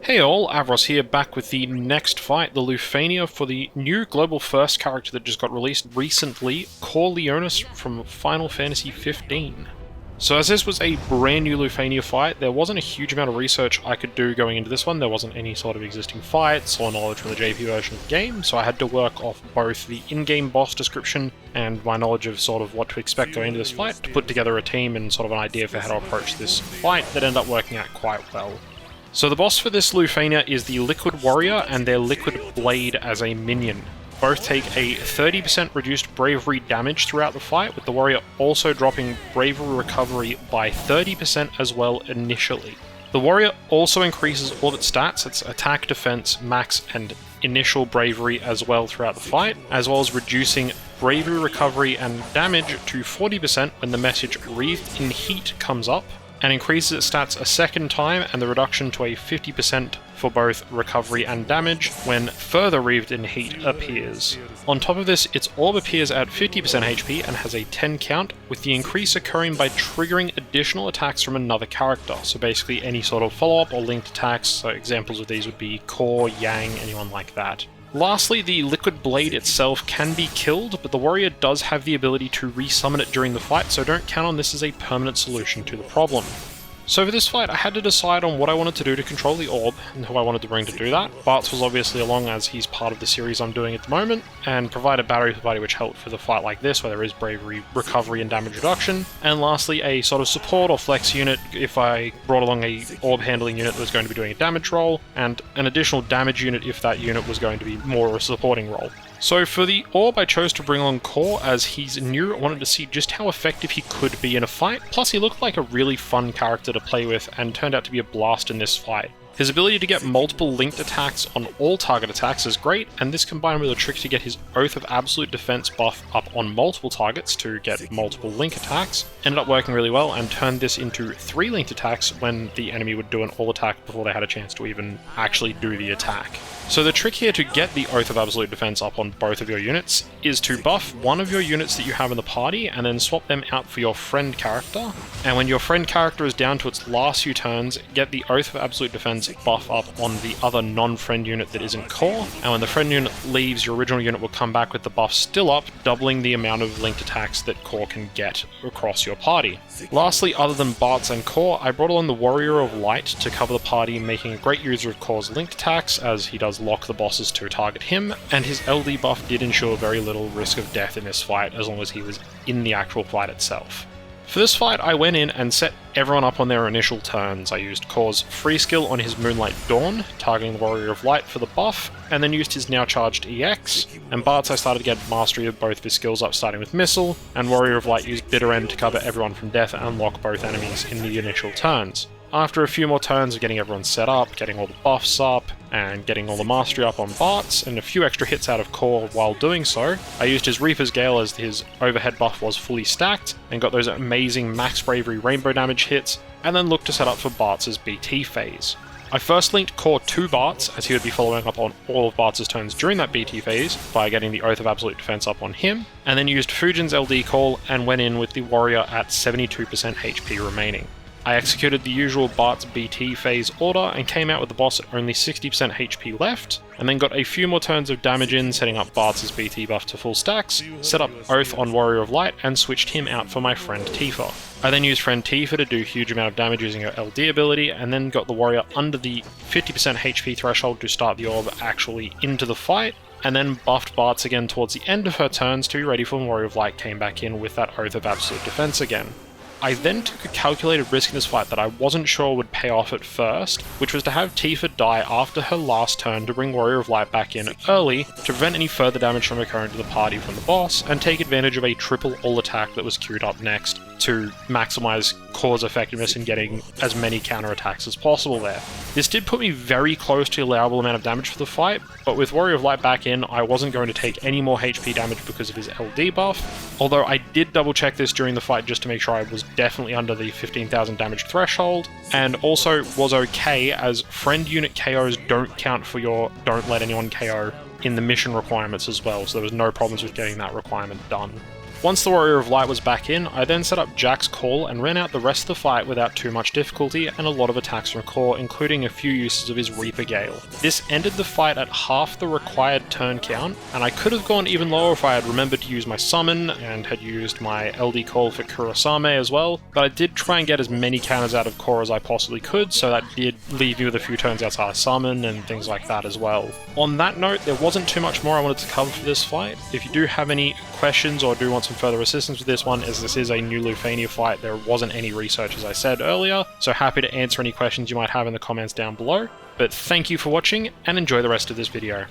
Hey all, Avros here, back with the next fight, the Lufenia, for the new Global First character that just got released recently, Cor Leonis from Final Fantasy XV. So as this was a brand new Lufenia fight, there wasn't a huge amount of research I could do going into this one. There wasn't any sort of existing fights or knowledge from the JP version of the game, so I had to work off both the in-game boss description and my knowledge of sort of what to expect going into this fight to put together a team and sort of an idea for how to approach this fight that ended up working out quite well. So the boss for this Lufenia is the Liquid Warrior and their Liquid Blade as a minion. Both take a 30% reduced bravery damage throughout the fight, with the warrior also dropping bravery recovery by 30% as well initially. The warrior also increases all of its stats, its attack, defense, max, and initial bravery as well throughout the fight, as well as reducing bravery recovery and damage to 40% when the message Wreathed in Heat comes up, and increases its stats a second time, and the reduction to a 50% for both recovery and damage when further Wreathed in Heat appears. On top of this, its orb appears at 50% HP and has a 10 count, with the increase occurring by triggering additional attacks from another character, so basically any sort of follow-up or linked attacks, so examples of these would be Cor, Yang, anyone like that. Lastly, the Liquid Blade itself can be killed, but the warrior does have the ability to resummon it during the fight, so don't count on this as a permanent solution to the problem. So for this fight, I had to decide on what I wanted to do to control the orb, and who I wanted to bring to do that. Bartz was obviously along, as he's part of the series I'm doing at the moment, and provide a battery for party which helped for the fight like this, where there is bravery, recovery, and damage reduction. And lastly, a sort of support or flex unit if I brought along a orb handling unit that was going to be doing a damage roll, and an additional damage unit if that unit was going to be more of a supporting role. So for the orb, I chose to bring along Cor, as he's new. I wanted to see just how effective he could be in a fight, plus he looked like a really fun character to play with and turned out to be a blast in this fight. His ability to get multiple linked attacks on all target attacks is great, and this combined with a trick to get his Oath of Absolute Defense buff up on multiple targets to get multiple link attacks ended up working really well, and turned this into 3 linked attacks when the enemy would do an all attack before they had a chance to even actually do the attack. So the trick here to get the Oath of Absolute Defense up on both of your units is to buff one of your units that you have in the party and then swap them out for your friend character, and when your friend character is down to its last few turns, get the Oath of Absolute Defense buff up on the other non-friend unit that isn't Cor, and when the friend unit leaves, your original unit will come back with the buff still up, doubling the amount of linked attacks that Cor can get across your party. Lastly, other than Bartz and Cor, I brought along the Warrior of Light to cover the party, making a great user of Cor's linked attacks, as he does lock the bosses to target him, and his LD buff did ensure very little risk of death in this fight as long as he was in the actual fight itself. For this fight, I went in and set everyone up on their initial turns. I used Cor's free skill on his Moonlight Dawn, targeting the Warrior of Light for the buff, and then used his now charged EX, and Bartz I started to get mastery of both of his skills up, starting with Missile, and Warrior of Light used Bitter End to cover everyone from death and unlock both enemies in the initial turns. After a few more turns of getting everyone set up, getting all the buffs up, and getting all the mastery up on Bartz, and a few extra hits out of Cor while doing so, I used his Reaper's Gale as his overhead buff was fully stacked, and got those amazing max bravery rainbow damage hits, and then looked to set up for Bartz's BT phase. I first linked Cor to Bartz, as he would be following up on all of Bartz's turns during that BT phase by getting the Oath of Absolute Defense up on him, and then used Fujin's LD call and went in with the warrior at 72% HP remaining. I executed the usual Bartz BT phase order and came out with the boss at only 60% HP left, and then got a few more turns of damage in, setting up Bartz's BT buff to full stacks, set up Oath on Warrior of Light, and switched him out for my friend Tifa. I then used friend Tifa to do a huge amount of damage using her LD ability, and then got the warrior under the 50% HP threshold to start the orb actually into the fight, and then buffed Bartz again towards the end of her turns to be ready for when Warrior of Light came back in with that Oath of Absolute Defense again. I then took a calculated risk in this fight that I wasn't sure would pay off at first, which was to have Tifa die after her last turn to bring Warrior of Light back in early to prevent any further damage from occurring to the party from the boss, and take advantage of a triple all attack that was queued up next to maximize Cor's effectiveness in getting as many counterattacks as possible there. This did put me very close to the allowable amount of damage for the fight, but with Warrior of Light back in, I wasn't going to take any more HP damage because of his LD buff, although I did double check this during the fight just to make sure I was definitely under the 15,000 damage threshold, and also was okay as friend unit KOs don't count for your don't let anyone KO in the mission requirements as well, so there was no problems with getting that requirement done. Once the Warrior of Light was back in, I then set up Jack's call and ran out the rest of the fight without too much difficulty and a lot of attacks from Cor, including a few uses of his Reaper Gale. This ended the fight at half the required turn count, and I could have gone even lower if I had remembered to use my summon and had used my LD call for Kurasame as well, but I did try and get as many counters out of Cor as I possibly could, so that did leave me with a few turns outside of summon and things like that as well. On that note, there wasn't too much more I wanted to cover for this fight. If you do have any questions or do want some further assistance with this one, as this is a new Lufenia fight, there wasn't any research as I said earlier, so happy to answer any questions you might have in the comments down below. But thank you for watching, and enjoy the rest of this video.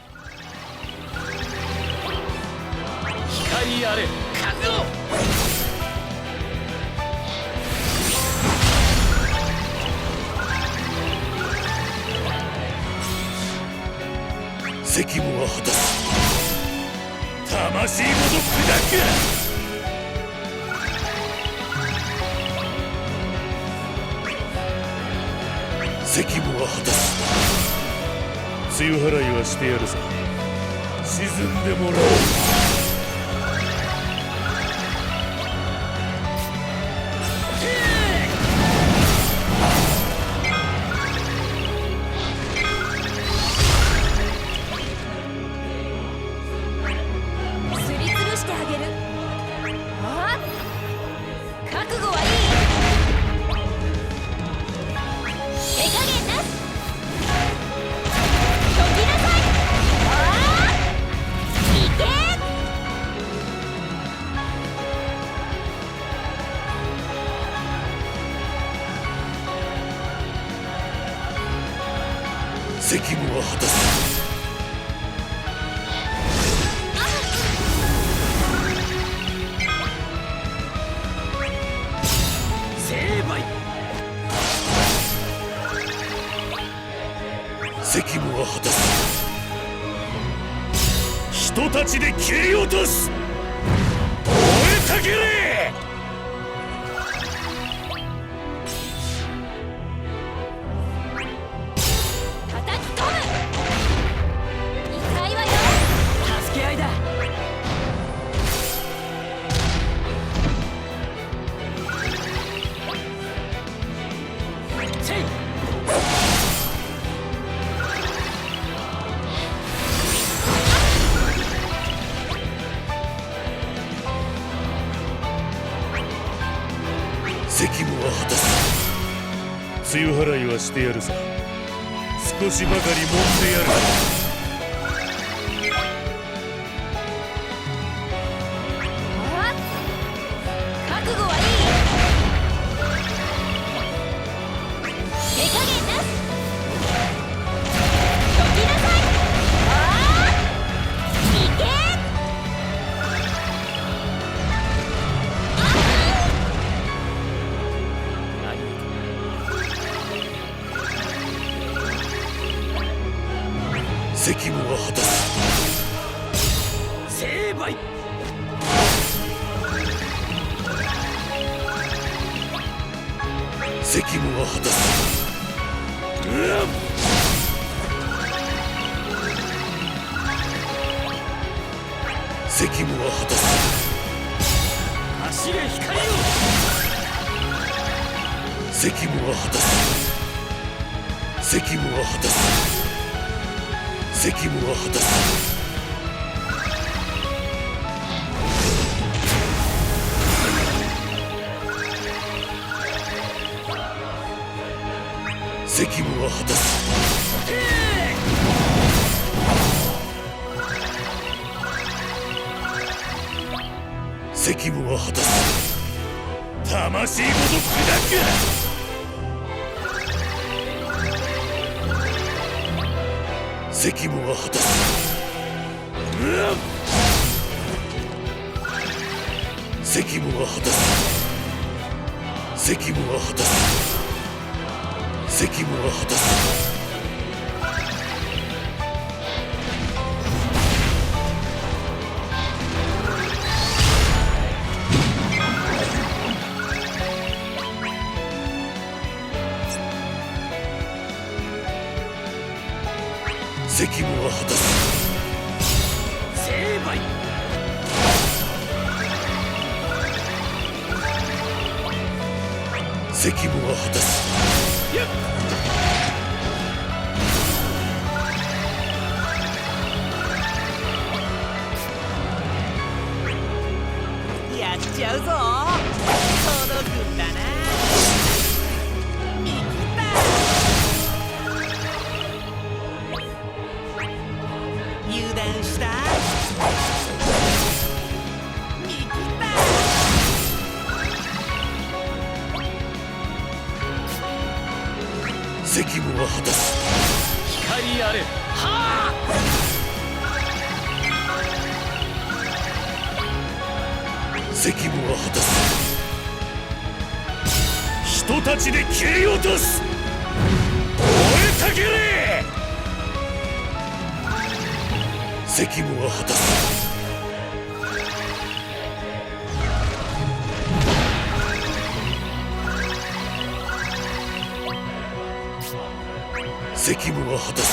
責務は果たす。やっちゃうぞ。届くんだな。見切った。油断した。見切った。責務は果たす。光あれ。はあ。責務は果たす。人たちで切り落とす。燃えたけれ。責務は果たす。責務は果たす。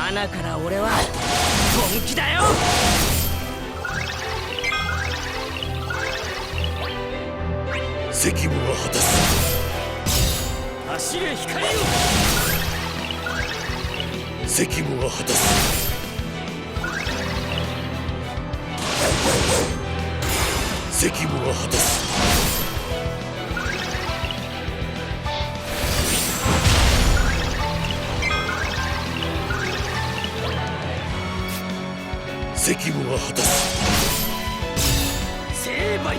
穴から俺は本気だよ。責務は果たす。走れ光よ。責務は果たす。責務は果たす。責務は果たす。成敗。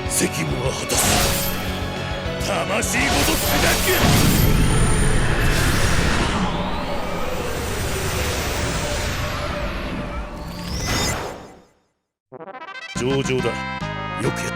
責務は果たす。魂ごと砕く。上々だ。よくやっ